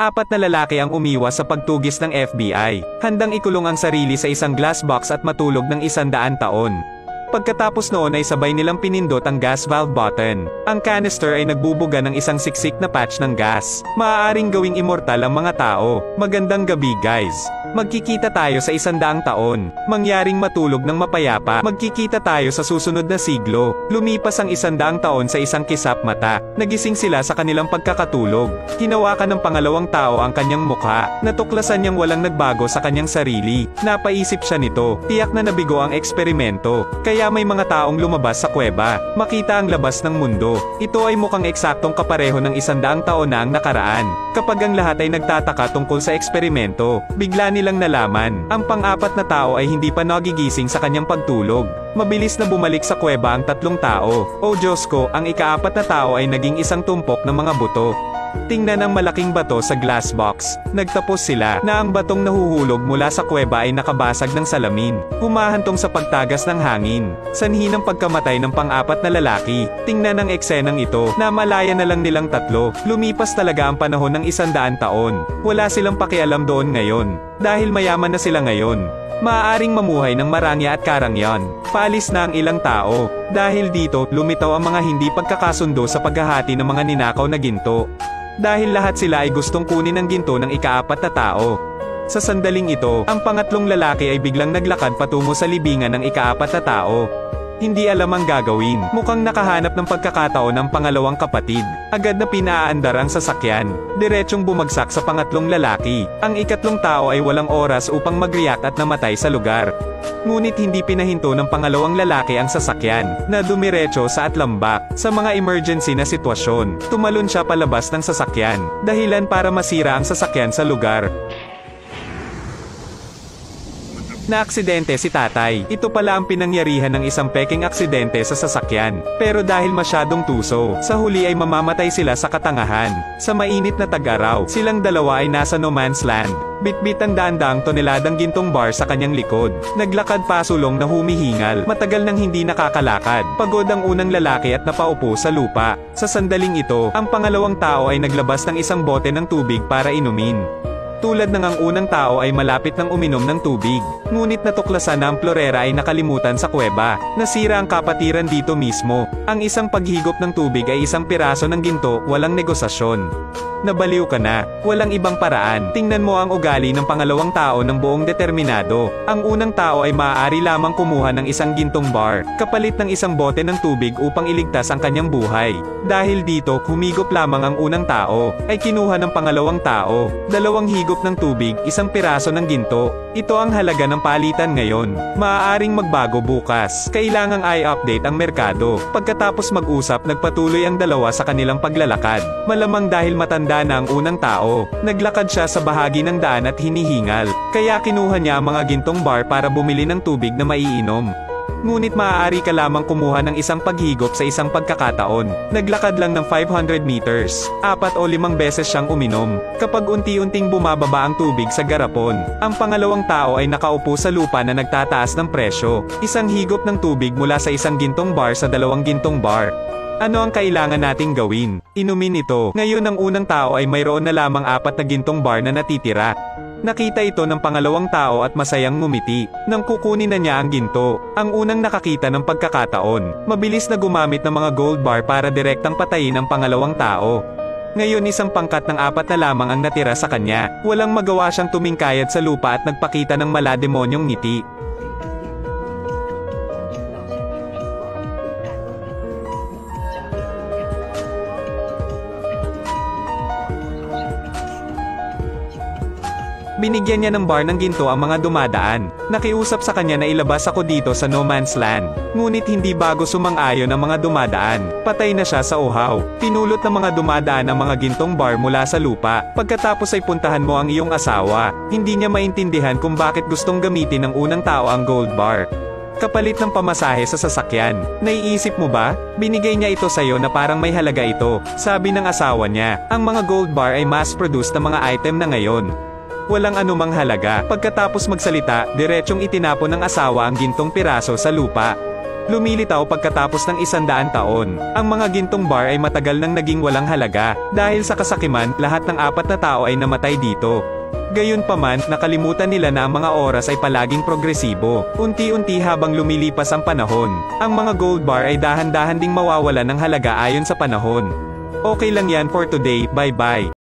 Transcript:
Apat na lalaki ang umiwas sa pagtugis ng FBI, handang ikulong ang sarili sa isang glass box at matulog ng 100 taon. Pagkatapos noon ay sabay nilang pinindot ang gas valve button. Ang canister ay nagbubuga ng isang siksik na patch ng gas. Maaaring gawing immortal ang mga tao. Magandang gabi guys. Magkikita tayo sa 100 taon. Mangyaring matulog ng mapayapa. Magkikita tayo sa susunod na siglo. Lumipas ang 100 taon sa isang kisap mata. Nagising sila sa kanilang pagkakatulog. Hinawakan ng pangalawang tao ang kanyang mukha. Natuklasan niyang walang nagbago sa kanyang sarili. Napaisip siya nito. Tiyak na nabigo ang eksperimento. Kaya may mga taong lumabas sa kuweba. Makita ang labas ng mundo. Ito ay mukhang eksaktong kapareho ng 100 taon na ang nakaraan. Kapag ang lahat ay nagtataka tungkol sa eksperimento, bigla nilang nalaman, ang pang-apat na tao ay hindi pa nagigising sa kanyang pagtulog. Mabilis na bumalik sa kuweba ang 3 tao. O Diyos ko, ang ika-4 na tao ay naging isang tumpok ng mga buto. Tingnan ang malaking bato sa glass box. Nagtapos sila na ang batong nahuhulog mula sa kuweba ay nakabasag ng salamin. Humahantong sa pagtagas ng hangin. Sanhi ng pagkamatay ng pang-apat na lalaki. Tingnan ang eksenang ito. Namalaya na lang nilang 3. Lumipas talaga ang panahon ng 100 taon. Wala silang pakialam doon ngayon. Dahil mayaman na sila ngayon. Maaaring mamuhay ng marangya at karangyan. Paalis na ang ilang tao. Dahil dito, lumitaw ang mga hindi pagkakasundo sa paghahati ng mga ninakaw na ginto. Dahil lahat sila ay gustong kunin ang ginto ng ika-4 na tao. Sa sandaling ito, ang pangatlong lalaki ay biglang naglakad patungo sa libingan ng ika-4 na tao. Hindi alam ang gagawin. Mukhang nakahanap ng pagkakataon ang pangalawang kapatid. Agad na pinaandar ang sasakyan. Diretsyong bumagsak sa pangatlong lalaki. Ang ikatlong tao ay walang oras upang mag-react at namatay sa lugar. Ngunit hindi pinahinto ng pangalawang lalaki ang sasakyan, na dumiretso sa atlambak. Sa mga emergency na sitwasyon, tumalon siya palabas ng sasakyan, dahilan para masira ang sasakyan sa lugar. Na-aksidente si tatay. Ito pala ang pinangyarihan ng isang peking aksidente sa sasakyan. Pero dahil masyadong tuso, sa huli ay mamamatay sila sa katangahan. Sa mainit na tag-araw, silang dalawa ay nasa no man's land. Bitbit ang daang toneladang gintong bar sa kanyang likod. Naglakad pasulong na humihingal. Matagal nang hindi nakakalakad. Pagod ang unang lalaki at napaupo sa lupa. Sa sandaling ito, ang pangalawang tao ay naglabas ng isang bote ng tubig para inumin. Tulad ng ang unang tao ay malapit ng uminom ng tubig. Ngunit natuklasan na ang plorera ay nakalimutan sa kuweba. Nasira ang kapatiran dito mismo. Ang isang paghigop ng tubig ay isang piraso ng ginto, walang negosasyon. Nabaliw ka na. Walang ibang paraan. Tingnan mo ang ugali ng pangalawang tao ng buong determinado. Ang unang tao ay maaari lamang kumuha ng isang gintong bar, kapalit ng isang bote ng tubig upang iligtas ang kanyang buhay. Dahil dito, humigop lamang ang unang tao, ay kinuha ng pangalawang tao. 2 higop ng tubig, isang piraso ng ginto. Ito ang halaga ng palitan ngayon. Maaaring magbago bukas. Kailangang i-update ang merkado. Pagkatapos mag-usap, nagpatuloy ang dalawa sa kanilang paglalakad. Malamang dahil matanda na ang unang tao, naglakad siya sa bahagi ng daan at hinihingal. Kaya kinuha niya ang mga gintong bar para bumili ng tubig na maiinom. Ngunit maaari ka lamang kumuha ng isang paghigop sa isang pagkakataon. Naglakad lang ng 500 meters. 4 o 5 beses siyang uminom. Kapag unti-unting bumababa ang tubig sa garapon, ang pangalawang tao ay nakaupo sa lupa na nagtataas ng presyo. Isang higop ng tubig mula sa isang gintong bar sa 2 gintong bar. Ano ang kailangan nating gawin? Inumin ito. Ngayon ang unang tao ay mayroon na lamang 4 na gintong bar na natitira. Nakita ito ng pangalawang tao at masayang ngumiti. Nang kukunin na niya ang ginto, ang unang nakakita ng pagkakataon, mabilis na gumamit ng mga gold bar para direktang patayin ang pangalawang tao. Ngayon isang pangkat ng 4 na lamang ang natira sa kanya. Walang magawa siyang tumingkayad sa lupa at nagpakita ng malademonyong ngiti. Binigyan niya ng bar ng ginto ang mga dumadaan. Nakiusap sa kanya na ilabas ako dito sa no man's land. Ngunit hindi bago sumang-ayon ang mga dumadaan. Patay na siya sa uhaw. Pinulot ng mga dumadaan ang mga gintong bar mula sa lupa. Pagkatapos ay puntahan mo ang iyong asawa. Hindi niya maintindihan kung bakit gustong gamitin ng unang tao ang gold bar. Kapalit ng pamasahe sa sasakyan. Naiisip mo ba? Binigay niya ito sa'yo na parang may halaga ito. Sabi ng asawa niya, ang mga gold bar ay mass-produced na mga item na ngayon. Walang anumang halaga. Pagkatapos magsalita, diretsyong itinapon ng asawa ang gintong piraso sa lupa. lumilitaw pagkatapos ng 100 taon. Ang mga gintong bar ay matagal nang naging walang halaga. Dahil sa kasakiman, lahat ng 4 na tao ay namatay dito. Gayunpaman, nakalimutan nila na ang mga oras ay palaging progresibo. Unti-unti habang lumilipas ang panahon, ang mga gold bar ay dahan-dahan ding mawawala ng halaga ayon sa panahon. Okay lang yan for today, bye-bye.